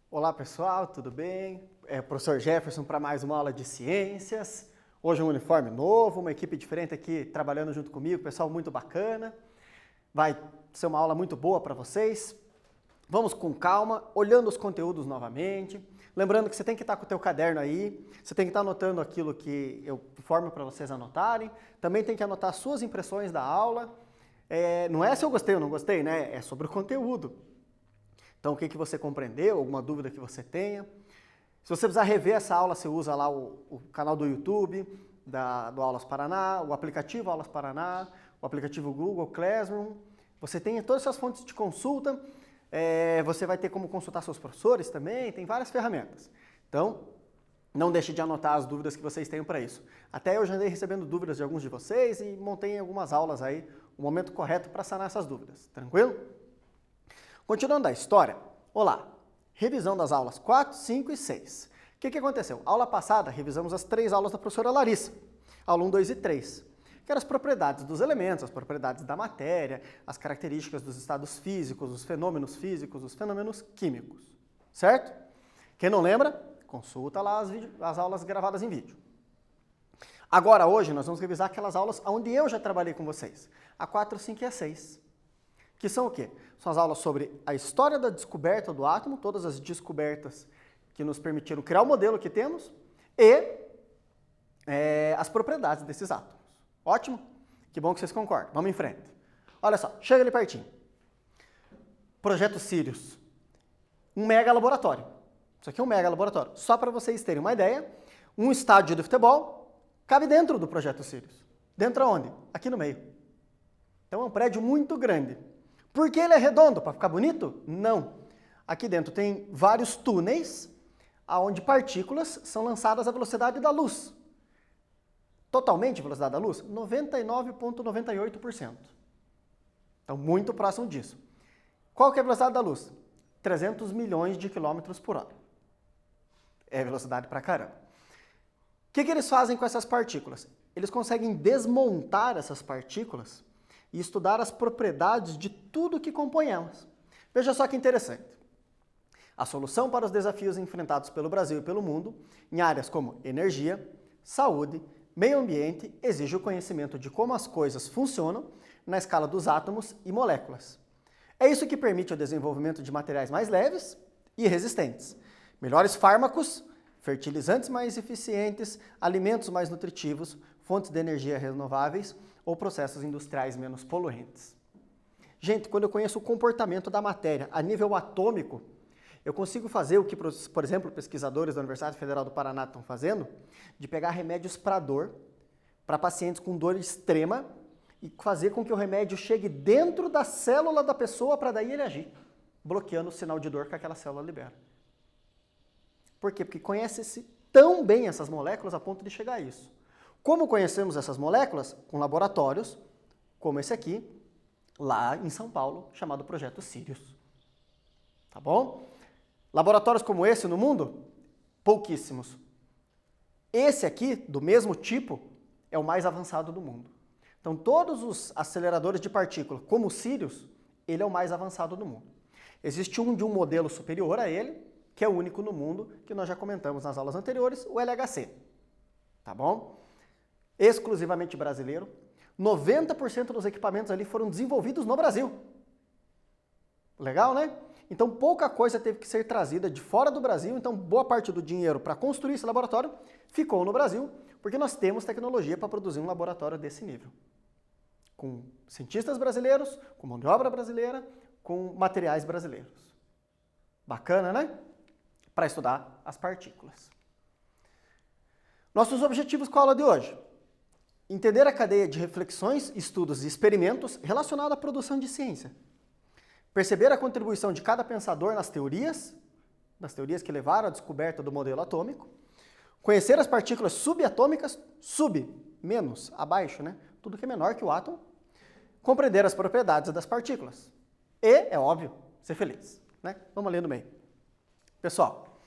Olá pessoal, tudo bem? Professor Jefferson para mais uma aula de ciências. Hoje um uniforme novo, uma equipe diferente aqui trabalhando junto comigo, pessoal muito bacana. Vai ser uma aula muito boa para vocês. Vamos com calma, olhando os conteúdos novamente. Lembrando que você tem que estar com o teu caderno aí, você tem que estar anotando aquilo que eu formo para vocês anotarem. Também tem que anotar as suas impressões da aula. Não é se eu gostei ou não gostei, né? É sobre o conteúdo. Então, o que você compreendeu, alguma dúvida que você tenha. Se você precisar rever essa aula, você usa lá o canal do YouTube, do Aulas Paraná, o aplicativo Aulas Paraná, o aplicativo Google Classroom. Você tem todas essas fontes de consulta, você vai ter como consultar seus professores também, tem várias ferramentas. Então, não deixe de anotar as dúvidas que vocês tenham para isso. Até eu já andei recebendo dúvidas de alguns de vocês e montei algumas aulas aí, o momento correto para sanar essas dúvidas. Tranquilo? Continuando a história, olá, revisão das aulas 4, 5 e 6. O que aconteceu? Aula passada, revisamos as 3 aulas da professora Larissa, aula 1, 2 e 3, que eram as propriedades dos elementos, as propriedades da matéria, as características dos estados físicos, os fenômenos químicos, certo? Quem não lembra, consulta lá as aulas gravadas em vídeo. Agora, hoje, nós vamos revisar aquelas aulas onde eu já trabalhei com vocês, a 4, 5 e a 6. Que são o quê? São as aulas sobre a história da descoberta do átomo, todas as descobertas que nos permitiram criar o modelo que temos, e as propriedades desses átomos. Ótimo? Que bom que vocês concordam. Vamos em frente. Olha só, chega ali pertinho. Projeto Sirius. Um mega laboratório. Isso aqui é um mega laboratório. Só para vocês terem uma ideia, um estádio de futebol cabe dentro do Projeto Sirius. Dentro aonde? Aqui no meio. Então é um prédio muito grande. Por que ele é redondo? Para ficar bonito? Não. Aqui dentro tem vários túneis onde partículas são lançadas à velocidade da luz. Totalmente velocidade da luz? 99,98%. Então, muito próximo disso. Qual que é a velocidade da luz? 300 milhões de quilômetros por hora. É velocidade pra caramba. O que eles fazem com essas partículas? Eles conseguem desmontar essas partículas e estudar as propriedades de tudo que compõe elas. Veja só que interessante. A solução para os desafios enfrentados pelo Brasil e pelo mundo, em áreas como energia, saúde, meio ambiente, exige o conhecimento de como as coisas funcionam na escala dos átomos e moléculas. É isso que permite o desenvolvimento de materiais mais leves e resistentes, melhores fármacos, fertilizantes mais eficientes, alimentos mais nutritivos, fontes de energia renováveis ou processos industriais menos poluentes. Gente, quando eu conheço o comportamento da matéria a nível atômico, eu consigo fazer o que, por exemplo, pesquisadores da Universidade Federal do Paraná estão fazendo, de pegar remédios para dor, para pacientes com dor extrema, e fazer com que o remédio chegue dentro da célula da pessoa para daí ele agir, bloqueando o sinal de dor que aquela célula libera. Por quê? Porque conhece-se tão bem essas moléculas a ponto de chegar a isso. Como conhecemos essas moléculas? Com laboratórios, como esse aqui, lá em São Paulo, chamado Projeto Sirius. Tá bom? Laboratórios como esse no mundo? Pouquíssimos. Esse aqui, do mesmo tipo, é o mais avançado do mundo. Então, todos os aceleradores de partícula, como o Sirius, ele é o mais avançado do mundo. Existe um de um modelo superior a ele, que é o único no mundo, que nós já comentamos nas aulas anteriores, o LHC. Tá bom? Exclusivamente brasileiro. 90% dos equipamentos ali foram desenvolvidos no Brasil. Legal, né? Então, pouca coisa teve que ser trazida de fora do Brasil, então boa parte do dinheiro para construir esse laboratório ficou no Brasil, porque nós temos tecnologia para produzir um laboratório desse nível. Com cientistas brasileiros, com mão de obra brasileira, com materiais brasileiros. Bacana, né? Para estudar as partículas. Nossos objetivos com a aula de hoje. Entender a cadeia de reflexões, estudos e experimentos relacionada à produção de ciência. Perceber a contribuição de cada pensador nas teorias que levaram à descoberta do modelo atômico. Conhecer as partículas subatômicas, menos, abaixo, né? Tudo que é menor que o átomo. Compreender as propriedades das partículas. E, é óbvio, ser feliz, né? Vamos ler no meio. Pessoal,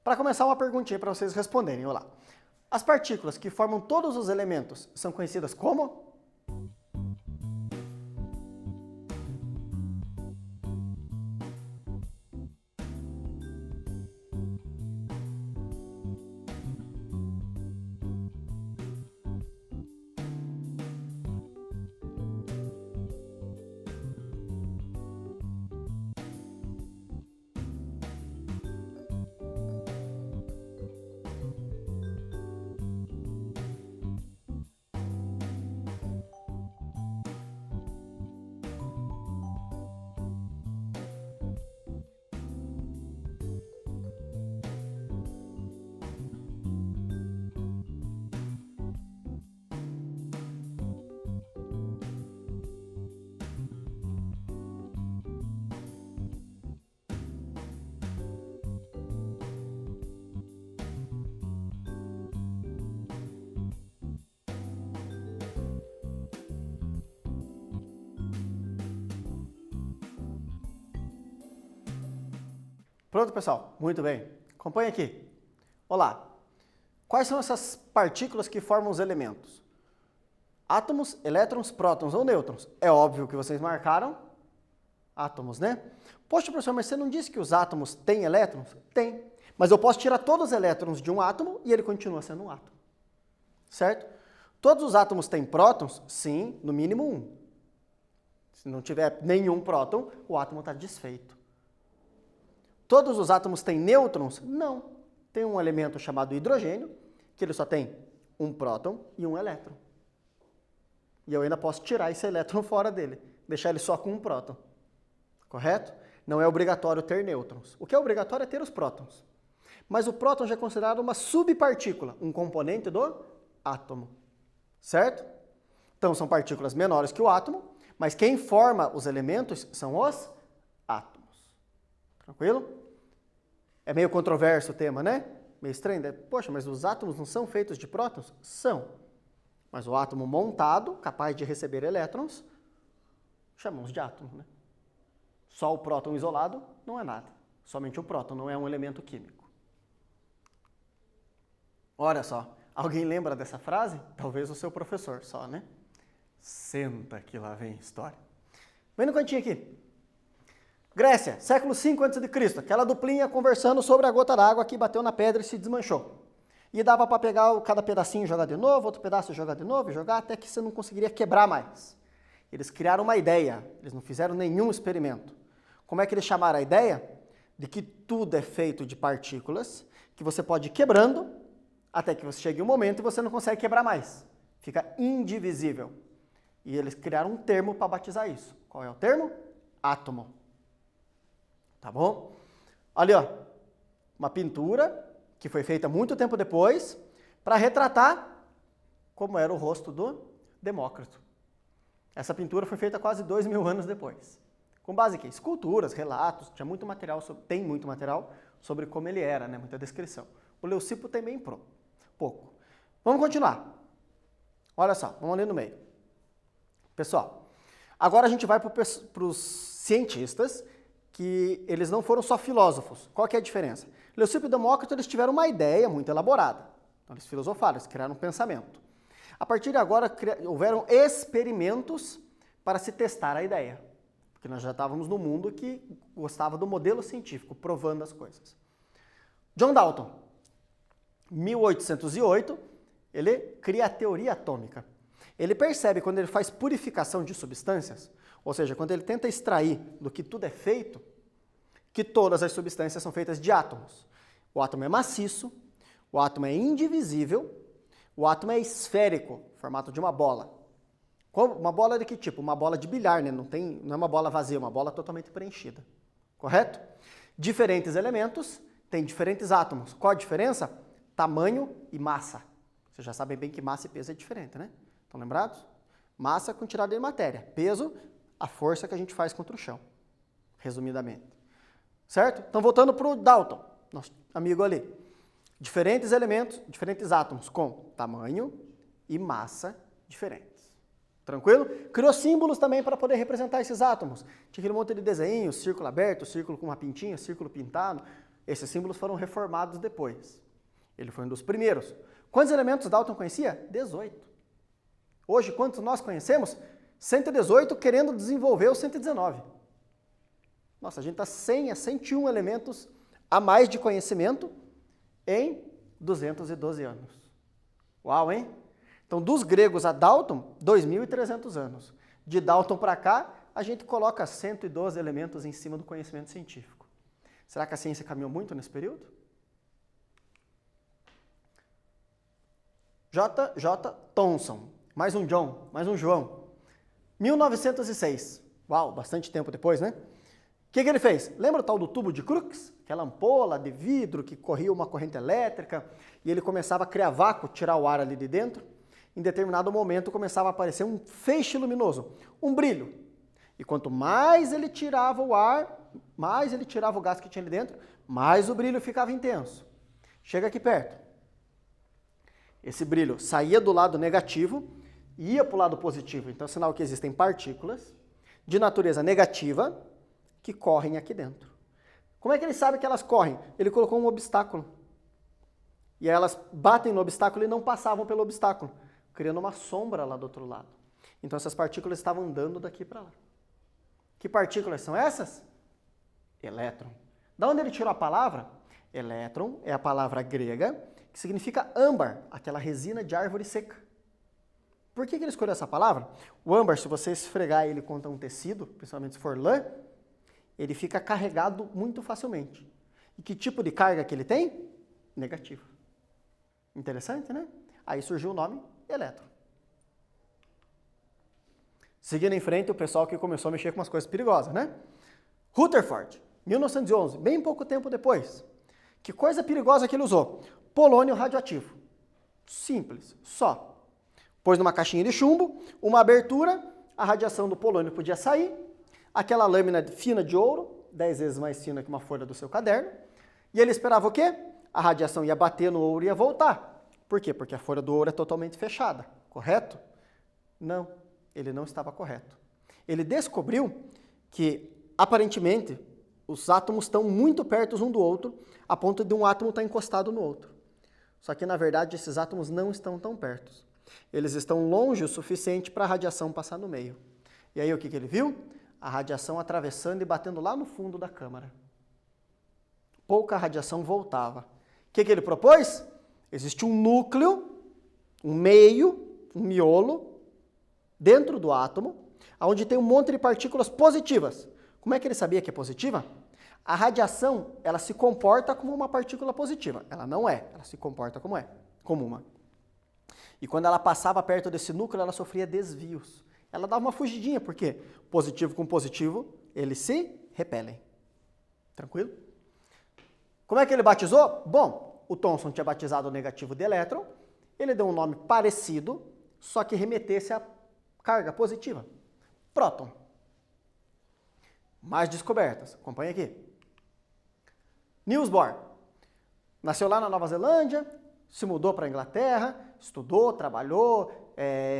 para começar uma perguntinha para vocês responderem, olá. As partículas que formam todos os elementos são conhecidas como? Pronto, pessoal? Muito bem. Acompanhe aqui. Olá. Quais são essas partículas que formam os elementos? Átomos, elétrons, prótons ou nêutrons? É óbvio que vocês marcaram átomos, né? Poxa, professor, mas você não disse que os átomos têm elétrons? Tem. Mas eu posso tirar todos os elétrons de um átomo e ele continua sendo um átomo. Certo? Todos os átomos têm prótons? Sim, no mínimo um. Se não tiver nenhum próton, o átomo está desfeito. Todos os átomos têm nêutrons? Não. Tem um elemento chamado hidrogênio, que ele só tem um próton e um elétron. E eu ainda posso tirar esse elétron fora dele, deixar ele só com um próton. Correto? Não é obrigatório ter nêutrons. O que é obrigatório é ter os prótons. Mas o próton já é considerado uma subpartícula, um componente do átomo. Certo? Então são partículas menores que o átomo, mas quem forma os elementos são os átomos. Tranquilo? É meio controverso o tema, né? Meio estranho. Poxa, mas os átomos não são feitos de prótons? São. Mas o átomo montado, capaz de receber elétrons, chamamos de átomo, né? Só o próton isolado não é nada. Somente o próton não é um elemento químico. Olha só, alguém lembra dessa frase? Talvez o seu professor só, né? Senta que lá vem história. Vem no cantinho aqui. Grécia, século V a.C., aquela duplinha conversando sobre a gota d'água que bateu na pedra e se desmanchou. E dava para pegar cada pedacinho e jogar de novo, outro pedaço e jogar de novo, e jogar até que você não conseguiria quebrar mais. Eles criaram uma ideia, eles não fizeram nenhum experimento. Como é que eles chamaram a ideia? De que tudo é feito de partículas, que você pode ir quebrando, até que você chegue um momento e você não consegue quebrar mais. Fica indivisível. E eles criaram um termo para batizar isso. Qual é o termo? Átomo. Tá bom? Ali, ó, uma pintura que foi feita muito tempo depois para retratar como era o rosto do Demócrito. Essa pintura foi feita quase 2000 anos depois. Com base em quê? Esculturas, relatos, tem muito material sobre como ele era, né? Muita descrição. O Leucipo tem bem pouco. Vamos continuar. Olha só, vamos ali no meio. Pessoal, agora a gente vai para os cientistas, que eles não foram só filósofos. Qual que é a diferença? Leucipo e Demócrito, eles tiveram uma ideia muito elaborada. Então, eles filosofaram, eles criaram um pensamento. A partir de agora, houveram experimentos para se testar a ideia. Porque nós já estávamos no mundo que gostava do modelo científico, provando as coisas. John Dalton, 1808, ele cria a teoria atômica. Ele percebe, quando ele faz purificação de substâncias, ou seja, quando ele tenta extrair do que tudo é feito, que todas as substâncias são feitas de átomos. O átomo é maciço, o átomo é indivisível, o átomo é esférico, formato de uma bola. Uma bola de que tipo? Uma bola de bilhar, né? Não é uma bola vazia, uma bola totalmente preenchida. Correto? Diferentes elementos têm diferentes átomos. Qual a diferença? Tamanho e massa. Vocês já sabem bem que massa e peso é diferente, né? Estão lembrados? Massa é a quantidade de matéria. Peso, a força que a gente faz contra o chão. Resumidamente. Certo? Então, voltando para o Dalton, nosso amigo ali. Diferentes elementos, diferentes átomos com tamanho e massa diferentes. Tranquilo? Criou símbolos também para poder representar esses átomos. Tinha aquele monte de desenhos, círculo aberto, círculo com uma pintinha, círculo pintado. Esses símbolos foram reformados depois. Ele foi um dos primeiros. Quantos elementos Dalton conhecia? 18. Hoje, quantos nós conhecemos? 118, querendo desenvolver o 119. Nossa, a gente está 100 a 101 elementos a mais de conhecimento em 212 anos. Uau, hein? Então, dos gregos a Dalton, 2.300 anos. De Dalton para cá, a gente coloca 112 elementos em cima do conhecimento científico. Será que a ciência caminhou muito nesse período? J. Thomson. Mais um John, mais um João. 1906. Uau, bastante tempo depois, né? O que ele fez? Lembra o tal do tubo de Crookes? Aquela ampola de vidro que corria uma corrente elétrica e ele começava a criar vácuo, tirar o ar ali de dentro. Em determinado momento começava a aparecer um feixe luminoso, um brilho. E quanto mais ele tirava o ar, mais ele tirava o gás que tinha ali dentro, mais o brilho ficava intenso. Chega aqui perto. Esse brilho saía do lado negativo e ia para o lado positivo. Então é sinal que existem partículas de natureza negativa que correm aqui dentro. Como é que ele sabe que elas correm? Ele colocou um obstáculo. E aí elas batem no obstáculo e não passavam pelo obstáculo, criando uma sombra lá do outro lado. Então essas partículas estavam andando daqui para lá. Que partículas são essas? Elétron. Da onde ele tirou a palavra? Elétron é a palavra grega que significa âmbar, aquela resina de árvore seca. Por que ele escolheu essa palavra? O âmbar, se você esfregar ele contra um tecido, principalmente se for lã, ele fica carregado muito facilmente. E que tipo de carga que ele tem? Negativa. Interessante, né? Aí surgiu o nome elétron. Seguindo em frente, o pessoal que começou a mexer com umas coisas perigosas, né? Rutherford, 1911, bem pouco tempo depois. Que coisa perigosa que ele usou? Polônio radioativo. Simples, só. Pôs numa caixinha de chumbo, uma abertura, a radiação do polônio podia sair, aquela lâmina fina de ouro, 10 vezes mais fina que uma folha do seu caderno, e ele esperava o quê? A radiação ia bater no ouro e ia voltar. Por quê? Porque a folha do ouro é totalmente fechada, correto? Não, ele não estava correto. Ele descobriu que, aparentemente, os átomos estão muito perto um do outro, a ponto de um átomo estar encostado no outro. Só que, na verdade, esses átomos não estão tão perto. Eles estão longe o suficiente para a radiação passar no meio. E aí o que ele viu? A radiação atravessando e batendo lá no fundo da câmara. Pouca radiação voltava. O que ele propôs? Existe um núcleo, um meio, um miolo, dentro do átomo, onde tem um monte de partículas positivas. Como é que ele sabia que é positiva? A radiação, ela se comporta como uma partícula positiva. Ela não é, ela se comporta como uma. E quando ela passava perto desse núcleo, ela sofria desvios. Ela dava uma fugidinha, porque positivo com positivo, eles se repelem. Tranquilo? Como é que ele batizou? Bom, o Thomson tinha batizado o negativo de elétron, ele deu um nome parecido, só que remetesse à carga positiva. Próton. Mais descobertas. Acompanha aqui. Niels Bohr. Nasceu lá na Nova Zelândia, se mudou para a Inglaterra, estudou, trabalhou,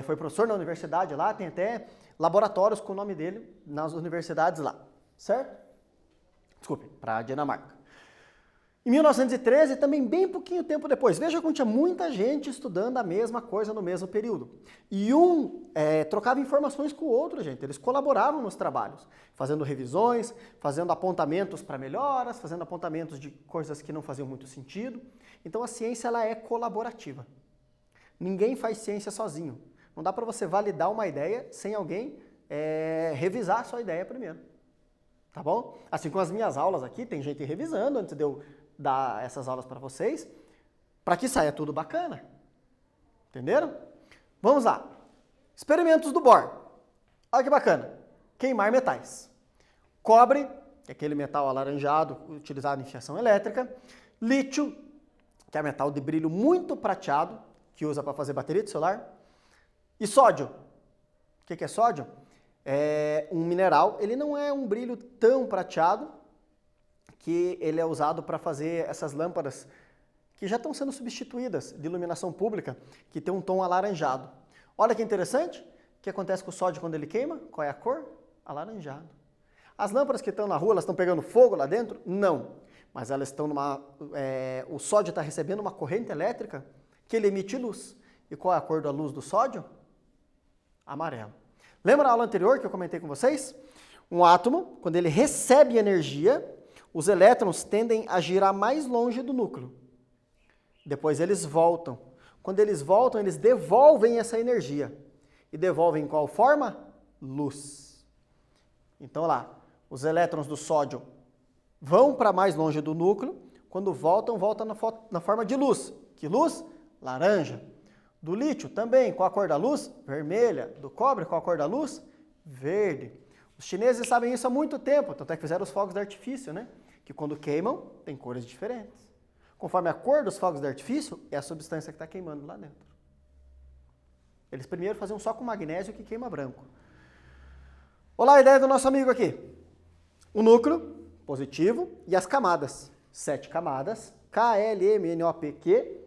foi professor na universidade lá, tem até laboratórios com o nome dele nas universidades lá, certo? Desculpe, para a Dinamarca. Em 1913, também bem pouquinho tempo depois, veja como tinha muita gente estudando a mesma coisa no mesmo período. E um trocava informações com o outro, gente, eles colaboravam nos trabalhos, fazendo revisões, fazendo apontamentos para melhoras, fazendo apontamentos de coisas que não faziam muito sentido. Então a ciência ela é colaborativa. Ninguém faz ciência sozinho. Não dá para você validar uma ideia sem alguém revisar a sua ideia primeiro. Tá bom? Assim como as minhas aulas aqui, tem gente revisando antes de eu dar essas aulas para vocês, para que saia tudo bacana. Entenderam? Vamos lá. Experimentos do Bohr. Olha que bacana. Queimar metais. Cobre, que é aquele metal alaranjado utilizado em fiação elétrica. Lítio, que é metal de brilho muito prateado, que usa para fazer bateria de celular. E sódio. O que é sódio? É um mineral, ele não é um brilho tão prateado, que ele é usado para fazer essas lâmpadas que já estão sendo substituídas de iluminação pública, que tem um tom alaranjado. Olha que interessante, o que acontece com o sódio quando ele queima? Qual é a cor? Alaranjado. As lâmpadas que estão na rua, elas estão pegando fogo lá dentro? Não. Mas elas estão o sódio está recebendo uma corrente elétrica que ele emite luz. E qual é a cor da luz do sódio? Amarelo. Lembra na aula anterior que eu comentei com vocês? Um átomo, quando ele recebe energia, os elétrons tendem a girar mais longe do núcleo. Depois eles voltam. Quando eles voltam, eles devolvem essa energia. E devolvem em qual forma? Luz. Então lá, os elétrons do sódio vão para mais longe do núcleo. Quando voltam, voltam na forma de luz. Que luz? Laranja. Do lítio também, qual a cor da luz? Vermelha. Do cobre, qual a cor da luz? Verde. Os chineses sabem isso há muito tempo, tanto é que fizeram os fogos de artifício, né? Que quando queimam, tem cores diferentes. Conforme a cor dos fogos de artifício, é a substância que está queimando lá dentro. Eles primeiro faziam só com magnésio que queima branco. Olá a ideia do nosso amigo aqui. O núcleo, positivo, e as camadas. 7 camadas, K, L, M, N, O, P, Q,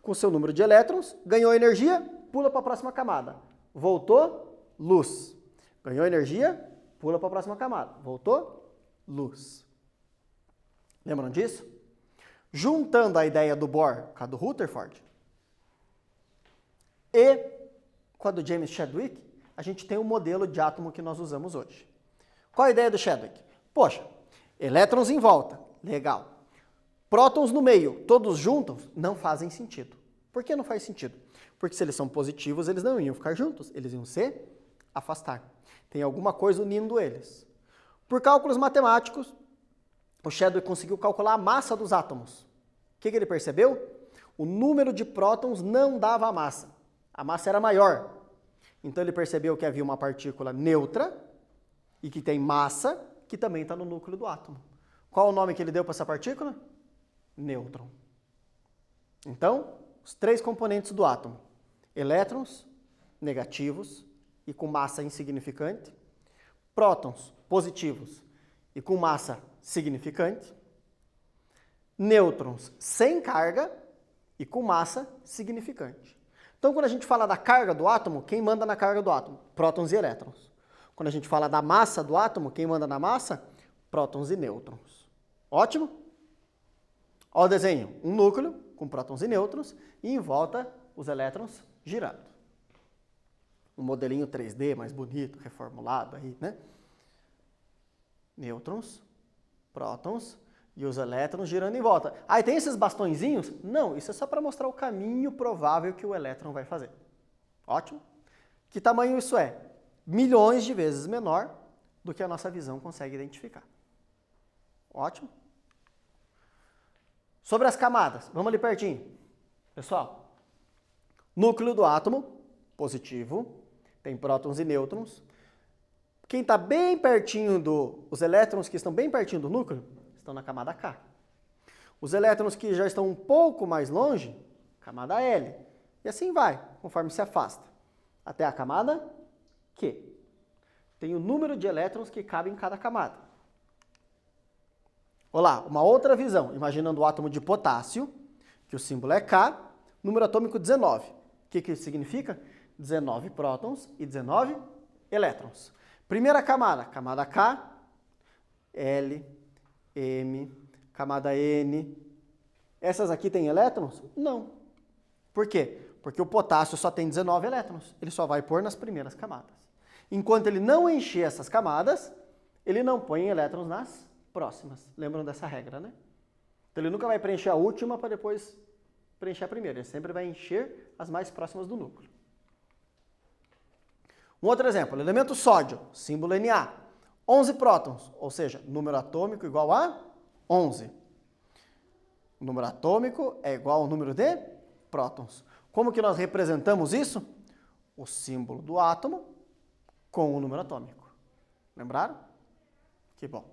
com seu número de elétrons, ganhou energia, pula para a próxima camada. Voltou, luz. Ganhou energia, pula para a próxima camada. Voltou, luz. Lembram disso? Juntando a ideia do Bohr com a do Rutherford e com a do James Chadwick, a gente tem o modelo de átomo que nós usamos hoje. Qual a ideia do Chadwick? Poxa, elétrons em volta, legal. Prótons no meio, todos juntos, não fazem sentido. Por que não faz sentido? Porque se eles são positivos, eles não iam ficar juntos, eles iam se afastar. Tem alguma coisa unindo eles. Por cálculos matemáticos, o Chadwick conseguiu calcular a massa dos átomos. O que ele percebeu? O número de prótons não dava a massa. A massa era maior. Então ele percebeu que havia uma partícula neutra e que tem massa, que também está no núcleo do átomo. Qual o nome que ele deu para essa partícula? Nêutron. Então, os 3 componentes do átomo. Elétrons, negativos e com massa insignificante. Prótons, positivos e com massa significante. Nêutrons, sem carga e com massa significante. Então, quando a gente fala da carga do átomo, quem manda na carga do átomo? Prótons e elétrons. Quando a gente fala da massa do átomo, quem manda na massa? Prótons e nêutrons. Ótimo? Olha o desenho. Um núcleo com prótons e nêutrons e em volta os elétrons girando. Um modelinho 3D mais bonito, reformulado aí, né? Nêutrons, prótons e os elétrons girando em volta. Aí tem esses bastõezinhos? Não, isso é só para mostrar o caminho provável que o elétron vai fazer. Ótimo? Que tamanho isso é? Milhões de vezes menor do que a nossa visão consegue identificar. Ótimo? Sobre as camadas, vamos ali pertinho. Pessoal, núcleo do átomo, positivo, tem prótons e nêutrons. Quem está bem pertinho os elétrons que estão bem pertinho do núcleo, estão na camada K. Os elétrons que já estão um pouco mais longe, camada L. E assim vai, conforme se afasta. Até a camada Q. Tem o número de elétrons que cabem em cada camada. Olá, uma outra visão, imaginando o átomo de potássio, que o símbolo é K, número atômico 19. O que isso significa? 19 prótons e 19 elétrons. Primeira camada, camada K, L, M, camada N. Essas aqui têm elétrons? Não. Por quê? Porque o potássio só tem 19 elétrons. Ele só vai pôr nas primeiras camadas. Enquanto ele não encher essas camadas, ele não põe elétrons nas próximas. Lembram dessa regra, né? Então ele nunca vai preencher a última para depois preencher a primeira. Ele sempre vai encher as mais próximas do núcleo. Um outro exemplo, elemento sódio, símbolo Na. 11 prótons, ou seja, número atômico igual a 11. O número atômico é igual ao número de prótons. Como que nós representamos isso? O símbolo do átomo com o número atômico. Lembraram? Que bom.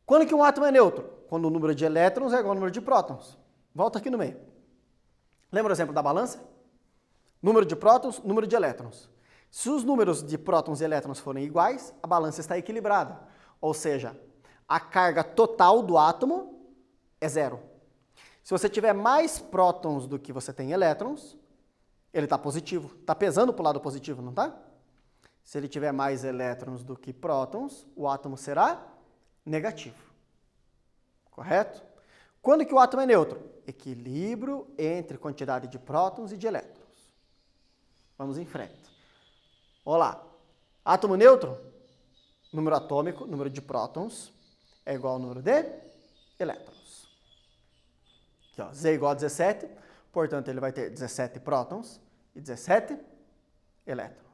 Quando que um átomo é neutro? Quando o número de elétrons é igual ao número de prótons. Volta aqui no meio. Lembra o exemplo da balança? Número de prótons, número de elétrons. Se os números de prótons e elétrons forem iguais, a balança está equilibrada. Ou seja, a carga total do átomo é 0. Se você tiver mais prótons do que você tem elétrons, ele está positivo. Está pesando para o lado positivo, não está? Se ele tiver mais elétrons do que prótons, o átomo será negativo. Correto? Quando que o átomo é neutro? Equilíbrio entre quantidade de prótons e de elétrons. Vamos em frente. Olá. Átomo neutro, número atômico, número de prótons, é igual ao número de elétrons. Aqui, ó, Z igual a 17, portanto, ele vai ter 17 prótons e 17 elétrons.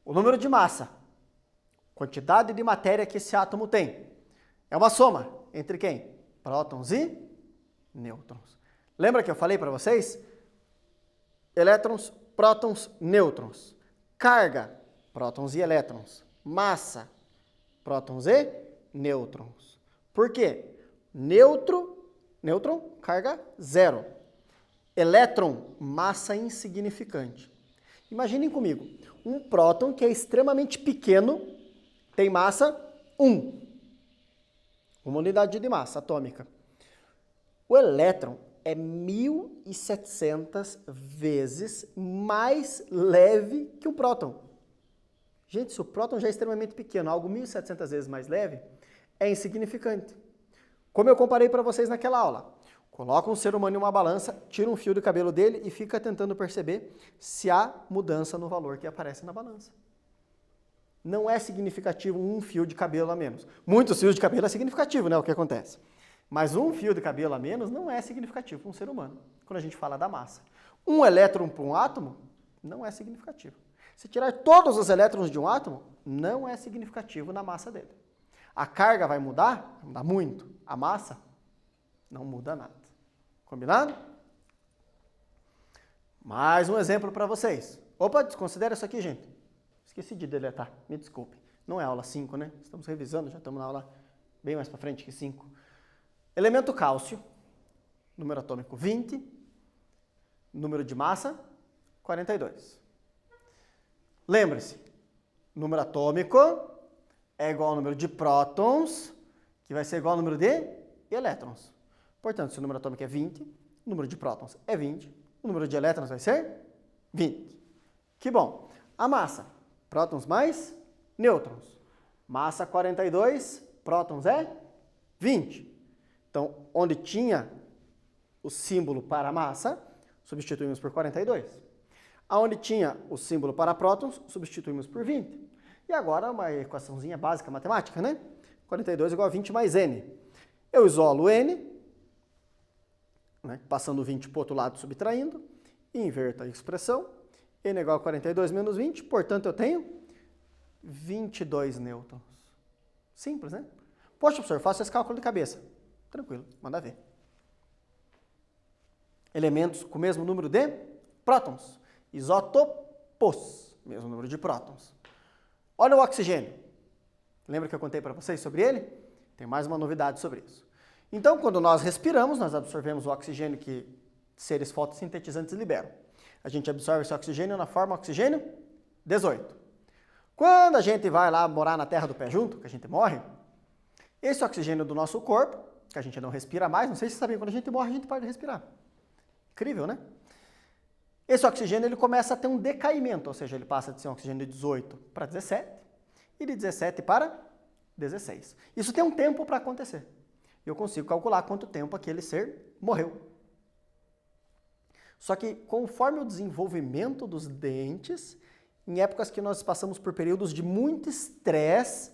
O número de massa, quantidade de matéria que esse átomo tem, é uma soma entre quem? Prótons e nêutrons. Lembra que eu falei para vocês? Elétrons, prótons, nêutrons. Carga, prótons e elétrons. Massa, prótons e nêutrons. Por quê? Nêutron, carga zero. Elétron, massa insignificante. Imaginem comigo, um próton que é extremamente pequeno tem massa 1. Uma unidade de massa atômica. O elétron é 1.700 vezes mais leve que um próton. Gente, se o próton já é extremamente pequeno, algo 1.700 vezes mais leve, é insignificante. Como eu comparei para vocês naquela aula. Coloca um ser humano em uma balança, tira um fio do cabelo dele e fica tentando perceber se há mudança no valor que aparece na balança. Não é significativo um fio de cabelo a menos. Muitos fios de cabelo é significativo, né, o que acontece. Mas um fio de cabelo a menos não é significativo para um ser humano, quando a gente fala da massa. Um elétron para um átomo não é significativo. Se tirar todos os elétrons de um átomo, não é significativo na massa dele. A carga vai mudar? Vai mudar muito. A massa não muda nada. Combinado? Mais um exemplo para vocês. Opa, desconsidera isso aqui, gente. Esqueci de deletar, me desculpe. Não é aula 5, né? Estamos revisando, já estamos na aula bem mais para frente que 5. Elemento cálcio, número atômico 20, número de massa 42. Lembre-se, número atômico é igual ao número de prótons, que vai ser igual ao número de elétrons. Portanto, se o número atômico é 20, o número de prótons é 20, o número de elétrons vai ser 20. Que bom. A massa, prótons mais nêutrons. Massa 42, prótons é 20. Então, onde tinha o símbolo para massa, substituímos por 42. Aonde tinha o símbolo para prótons, substituímos por 20. E agora uma equaçãozinha básica matemática, né? 42 igual a 20 mais N. Eu isolo N, né, passando o 20 para o outro lado, subtraindo, e inverto a expressão. N é igual a 42 menos 20, portanto eu tenho 22 nêutrons. Simples, né? Poxa, professor, faço esse cálculo de cabeça. Tranquilo, manda ver. Elementos com o mesmo número de prótons. Isótopos, mesmo número de prótons. Olha o oxigênio. Lembra que eu contei para vocês sobre ele? Tem mais uma novidade sobre isso. Então, quando nós respiramos, nós absorvemos o oxigênio que seres fotossintetizantes liberam. A gente absorve esse oxigênio na forma oxigênio 18. Quando a gente vai lá morar na terra do pé junto, que a gente morre, esse oxigênio do nosso corpo, que a gente não respira mais, não sei se vocês sabem, quando a gente morre, a gente para de respirar. Incrível, né? Esse oxigênio ele começa a ter um decaimento, ou seja, ele passa de ser um oxigênio de 18 para 17 e de 17 para 16. Isso tem um tempo para acontecer. Eu consigo calcular quanto tempo aquele ser morreu. Só que conforme o desenvolvimento dos dentes, em épocas que nós passamos por períodos de muito estresse,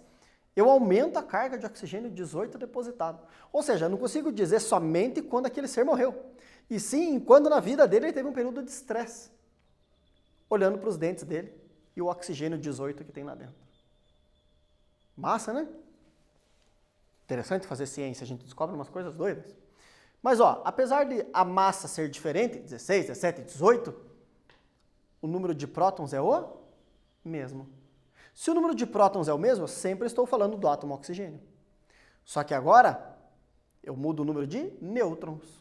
eu aumento a carga de oxigênio 18 depositado. Ou seja, eu não consigo dizer somente quando aquele ser morreu. E sim, quando na vida dele ele teve um período de estresse. Olhando para os dentes dele e o oxigênio 18 que tem lá dentro. Massa, né? Interessante fazer ciência, a gente descobre umas coisas doidas. Mas ó, apesar de a massa ser diferente, 16, 17, 18, o número de prótons é o mesmo. Se o número de prótons é o mesmo, eu sempre estou falando do átomo oxigênio. Só que agora, eu mudo o número de nêutrons.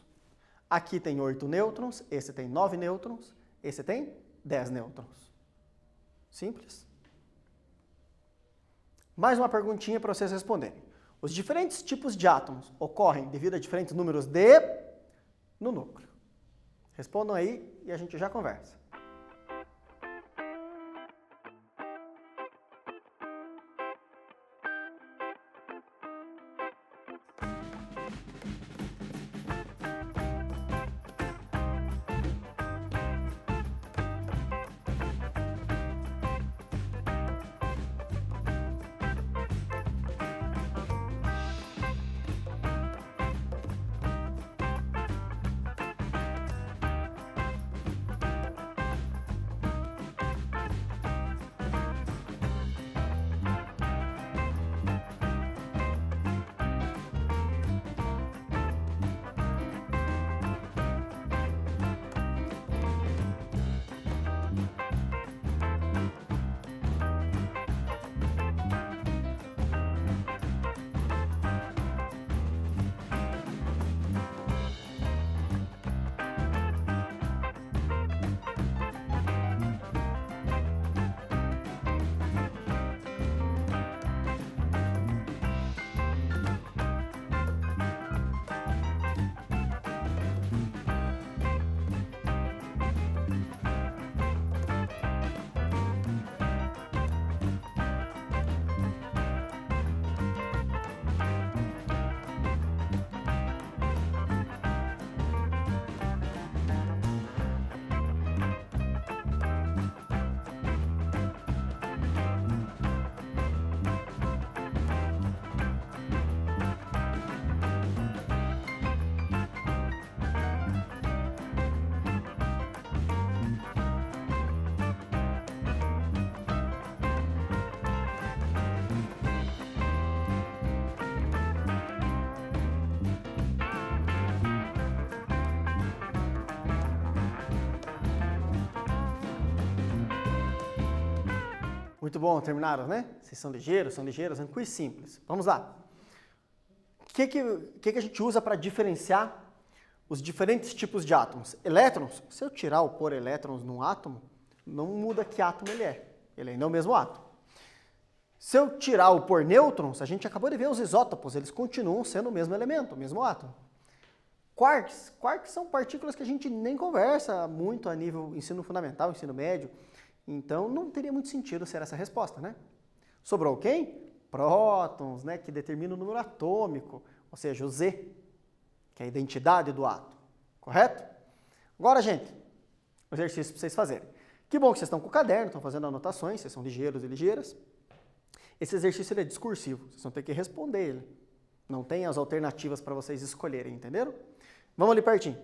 Aqui tem 8 nêutrons, esse tem 9 nêutrons, esse tem 10 nêutrons. Simples. Mais uma perguntinha para vocês responderem. Os diferentes tipos de átomos ocorrem devido a diferentes números no núcleo. Respondam aí e a gente já conversa. Muito bom, terminaram, né? Vocês são ligeiros, é um quiz simples. Vamos lá. O que a gente usa para diferenciar os diferentes tipos de átomos? Elétrons, se eu tirar ou pôr elétrons num átomo, não muda que átomo ele é. Ele ainda é o mesmo átomo. Se eu tirar ou pôr nêutrons, a gente acabou de ver os isótopos, eles continuam sendo o mesmo elemento, o mesmo átomo. Quarks são partículas que a gente nem conversa muito a nível ensino fundamental, ensino médio, então não teria muito sentido ser essa resposta, né? Sobrou quem? Prótons, né, que determina o número atômico, ou seja, o Z, que é a identidade do átomo, correto? Agora, gente, o exercício para vocês fazerem. Que bom que vocês estão com o caderno, estão fazendo anotações, vocês são ligeiros e ligeiras. Esse exercício ele é discursivo, vocês vão ter que responder ele. Não tem as alternativas para vocês escolherem, entenderam? Vamos ali pertinho.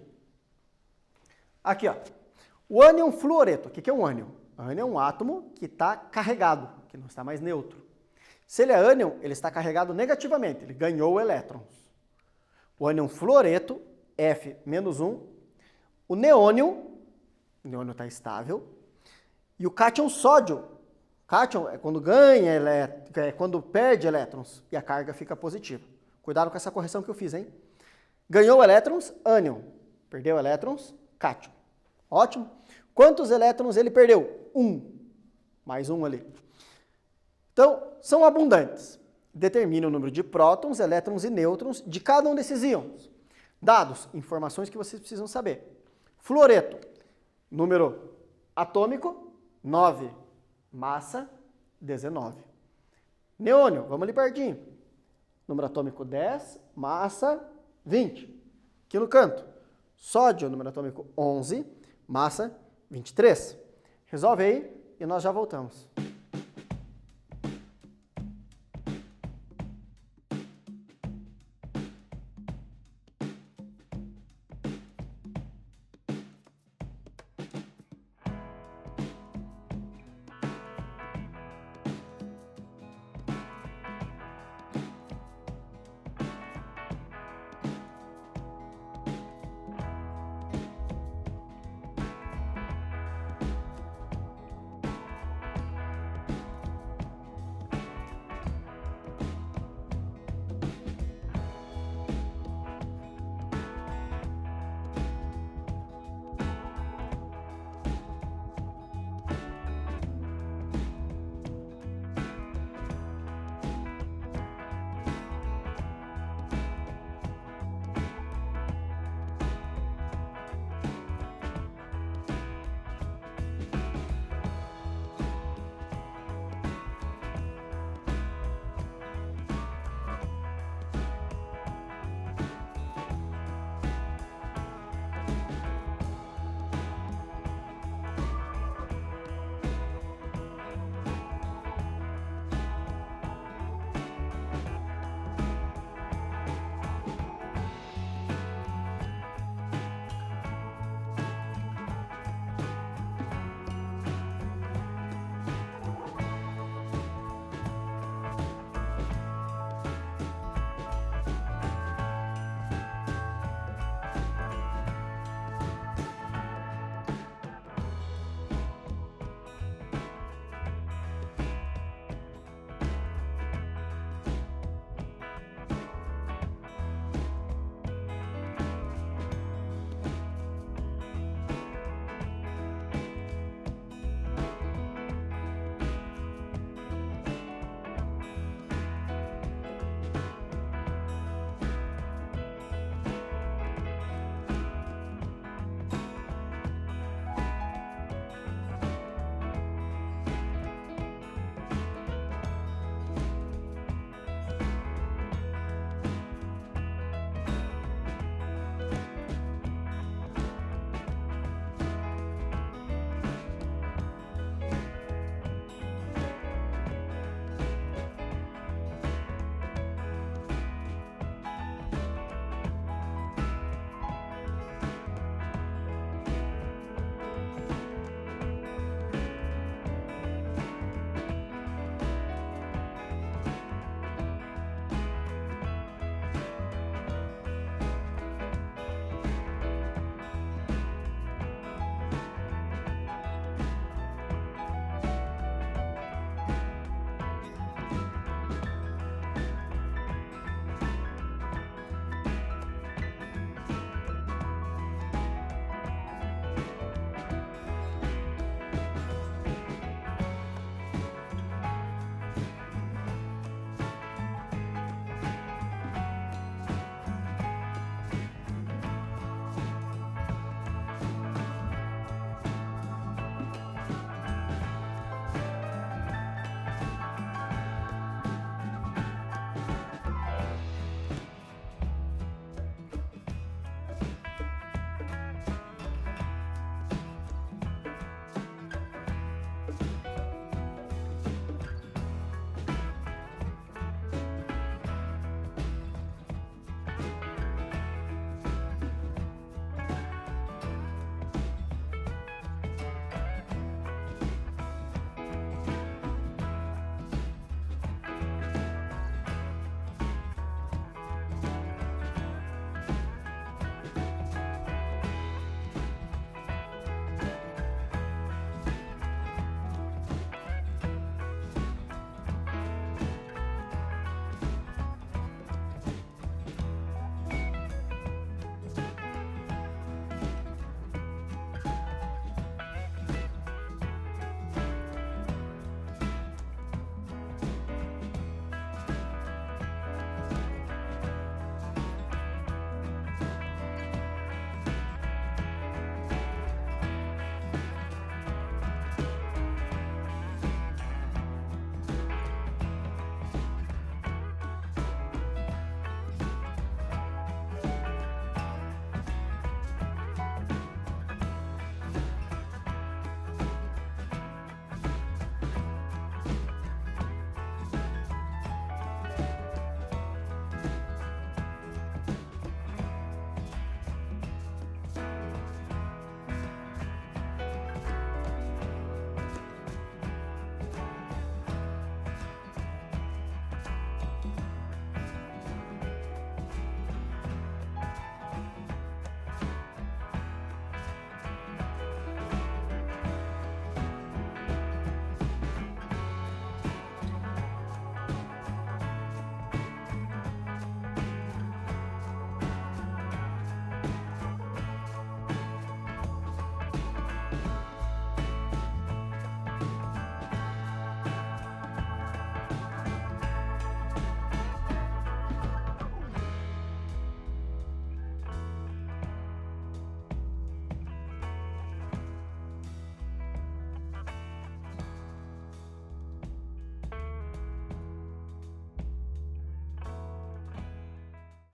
Aqui, ó. O ânion fluoreto. O que é um ânion? Ânion é um átomo que está carregado, que não está mais neutro. Se ele é ânion, ele está carregado negativamente, ele ganhou elétrons. O ânion fluoreto, F-1. O neônio está estável. E o cátion sódio. Cátion é quando ganha quando perde elétrons e a carga fica positiva. Cuidado com essa correção que eu fiz, hein? Ganhou elétrons, ânion. Perdeu elétrons, cátion. Ótimo. Quantos elétrons ele perdeu? 1. Mais um ali. Então, são abundantes. Determina o número de prótons, elétrons e nêutrons de cada um desses íons. Dados, informações que vocês precisam saber. Fluoreto, número atômico, 9. Massa, 19. Neônio, vamos ali pertinho. Número atômico 10, massa 20. Aqui no canto. Sódio, número atômico 11, massa 23. Resolve aí e nós já voltamos.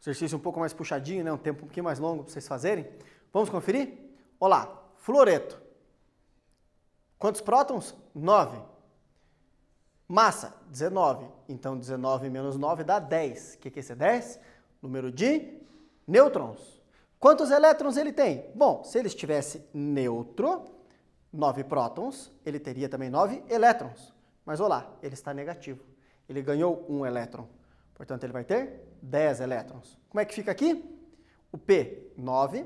Exercício um pouco mais puxadinho, né? Um tempo um pouquinho mais longo para vocês fazerem. Vamos conferir? Olá, fluoreto. Quantos prótons? 9. Massa, 19. Então, 19 menos 9 dá 10. O que é esse 10? Número de nêutrons. Quantos elétrons ele tem? Bom, se ele estivesse neutro, 9 prótons, ele teria também 9 elétrons. Mas olá, ele está negativo. Ele ganhou 1 elétron. Portanto, ele vai ter 10 elétrons. Como é que fica aqui? O P, 9.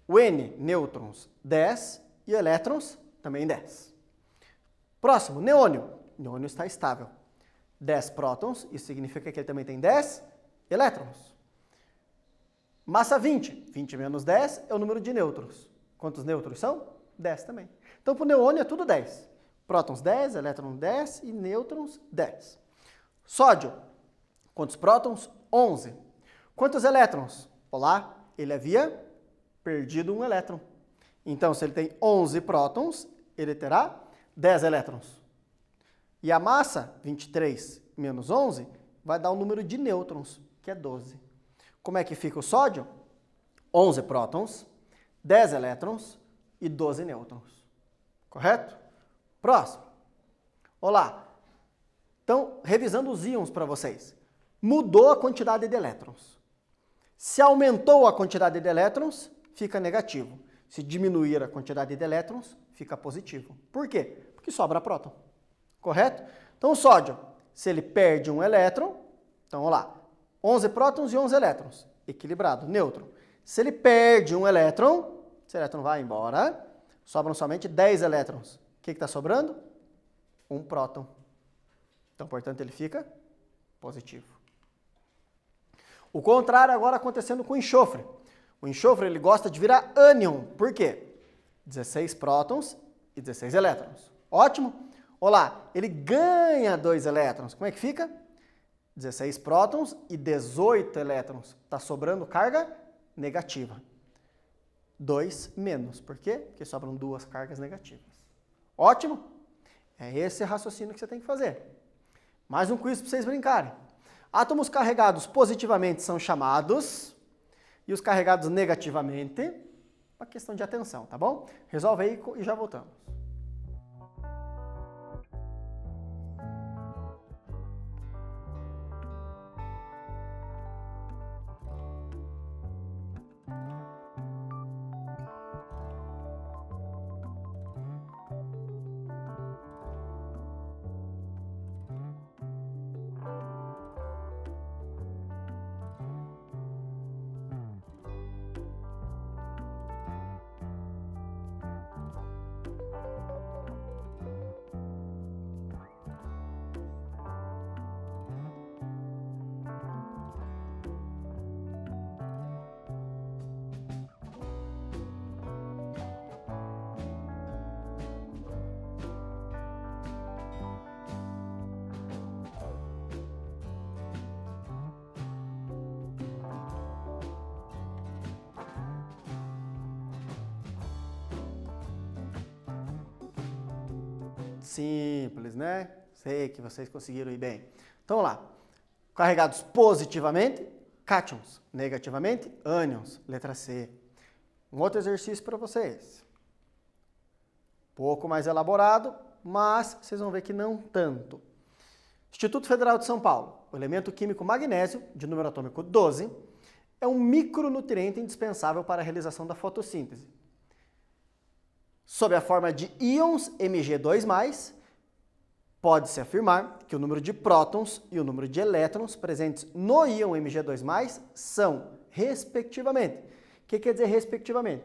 O N, nêutrons, 10. E elétrons, também 10. Próximo, neônio. Neônio está estável. 10 prótons, isso significa que ele também tem 10 elétrons. Massa 20. 20 menos 10 é o número de nêutrons. Quantos nêutrons são? 10 também. Então, para o neônio é tudo 10. Prótons 10, elétrons 10 e nêutrons 10. Sódio. Quantos prótons? 11. Quantos elétrons? Olá, ele havia perdido um elétron. Então, se ele tem 11 prótons, ele terá 10 elétrons. E a massa, 23 menos 11, vai dar o número de nêutrons, que é 12. Como é que fica o sódio? 11 prótons, 10 elétrons e 12 nêutrons. Correto? Próximo. Olá. Então, revisando os íons para vocês. Mudou a quantidade de elétrons. Se aumentou a quantidade de elétrons, fica negativo. Se diminuir a quantidade de elétrons, fica positivo. Por quê? Porque sobra próton. Correto? Então, o sódio, se ele perde um elétron, então, olha lá, 11 prótons e 11 elétrons, equilibrado, neutro. Se ele perde um elétron, esse elétron vai embora, sobram somente 10 elétrons. O que está sobrando? Um próton. Então, portanto, ele fica positivo. O contrário agora acontecendo com o enxofre. O enxofre ele gosta de virar ânion. Por quê? 16 prótons e 16 elétrons. Ótimo? Olá, ele ganha 2 elétrons. Como é que fica? 16 prótons e 18 elétrons. Está sobrando carga negativa. 2 menos. Por quê? Porque sobram 2 cargas negativas. Ótimo? É esse raciocínio que você tem que fazer. Mais um quiz para vocês brincarem. Átomos carregados positivamente são chamados e os carregados negativamente, uma questão de atenção, tá bom? Resolve aí e já voltamos. Simples, né? Sei que vocês conseguiram ir bem. Então, vamos lá. Carregados positivamente, cátions. Negativamente, ânions. Letra C. Um outro exercício para vocês. Pouco mais elaborado, mas vocês vão ver que não tanto. Instituto Federal de São Paulo. O elemento químico magnésio, de número atômico 12, é um micronutriente indispensável para a realização da fotossíntese. Sob a forma de íons Mg2+, pode-se afirmar que o número de prótons e o número de elétrons presentes no íon Mg2+, são, respectivamente. O que quer dizer respectivamente?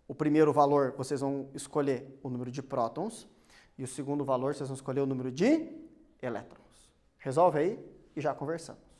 O primeiro valor vocês vão escolher o número de prótons e o segundo valor vocês vão escolher o número de elétrons. Resolve aí e já conversamos.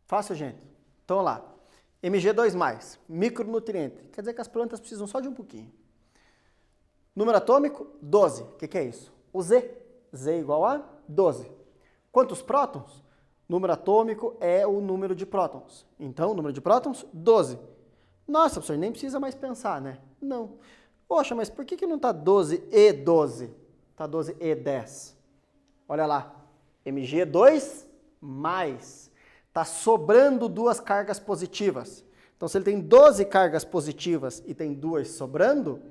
Fácil, gente? Então, lá. Mg2+, micronutriente. Quer dizer que as plantas precisam só de um pouquinho. Número atômico, 12. O que é isso? O Z. Z igual a 12. Quantos prótons? Número atômico é o número de prótons. Então, o número de prótons, 12. Nossa, professor, nem precisa mais pensar, né? Não. Poxa, mas por que não está 12 e 12? Está 12 e 10. Olha lá. Mg2+. Está sobrando duas cargas positivas. Então, se ele tem 12 cargas positivas e tem duas sobrando,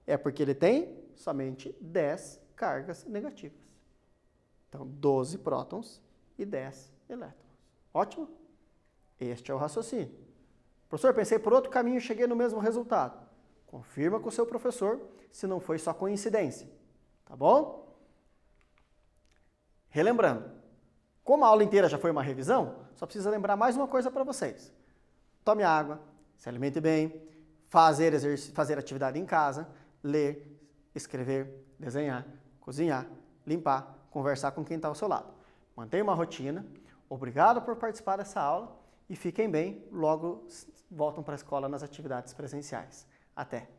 é porque ele tem somente 10 cargas negativas. Então, 12 prótons e 10 elétrons. Ótimo? Este é o raciocínio. Professor, pensei por outro caminho e cheguei no mesmo resultado. Confirma com o seu professor se não foi só coincidência. Tá bom? Relembrando, como a aula inteira já foi uma revisão, só precisa lembrar mais uma coisa para vocês. Tome água, se alimente bem, fazer atividade em casa, ler, escrever, desenhar, cozinhar, limpar, conversar com quem está ao seu lado. Mantenha uma rotina. Obrigado por participar dessa aula e fiquem bem. Logo voltam para a escola nas atividades presenciais. Até!